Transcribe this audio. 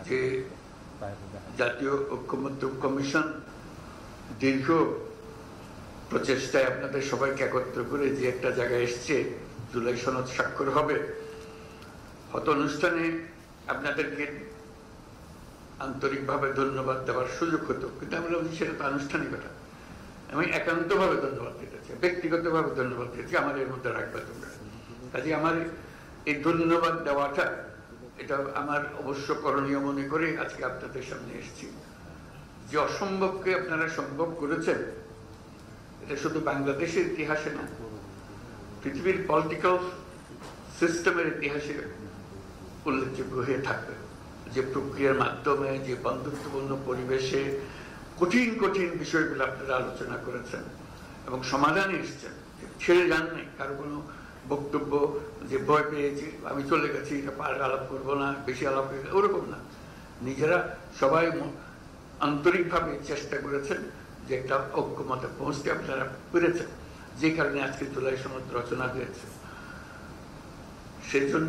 যে জাতীয় ঐক্যমত্য কমিশন দীর্ঘ প্রচেষ্টায় আপনাদের সবাইকে একত্র করে যে একটা জায়গায় এসছে, জুলাই সনদ স্বাক্ষর হবে, হয়তো অনুষ্ঠানে আপনাদেরকে আন্তরিকভাবে ধন্যবাদ দেওয়ার সুযোগ হতো, কিন্তু আমরা সেটা তো আনুষ্ঠানিকতা। আমি একান্তভাবে ধন্যবাদ দিতে চাই, ব্যক্তিগতভাবে ধন্যবাদ দিতে চাই, আমার এর মধ্যে রাখবে তোমরা। কাজে আমার এই ধন্যবাদ দেওয়াটা এটা আমার অবশ্য করণীয় মনে করে আজকে আপনাদের সামনে এসেছি। যে অসম্ভবকে আপনারা সম্ভব করেছেন, এটা শুধু বাংলাদেশের ইতিহাসে না, পৃথিবীর পলিটিক্যাল সিস্টেমের ইতিহাসে উল্লেখযোগ্য হয়ে থাকবে। যে প্রক্রিয়ার মাধ্যমে, যে বন্ধুত্বপূর্ণ পরিবেশে কঠিন কঠিন বিষয়গুলো আপনারা আলোচনা করেছেন এবং সমাধানে এসছেন, ছেড়ে যান নাই। কারো কোনো বক্তব্য যে ভয় পেয়েছি, আমি চলে গেছি, এটা আলাপ করবো না, বেশি আলাপ করে, ওরকম না। নিজেরা সবাই আন্তরিকভাবে চেষ্টা করেছেন যে একটা ঐক্যমতে পৌঁছতে আপনারা পেরেছেন, যে কারণে আজকে জুলাই সনদ রচনা হয়েছে। সেই জন্য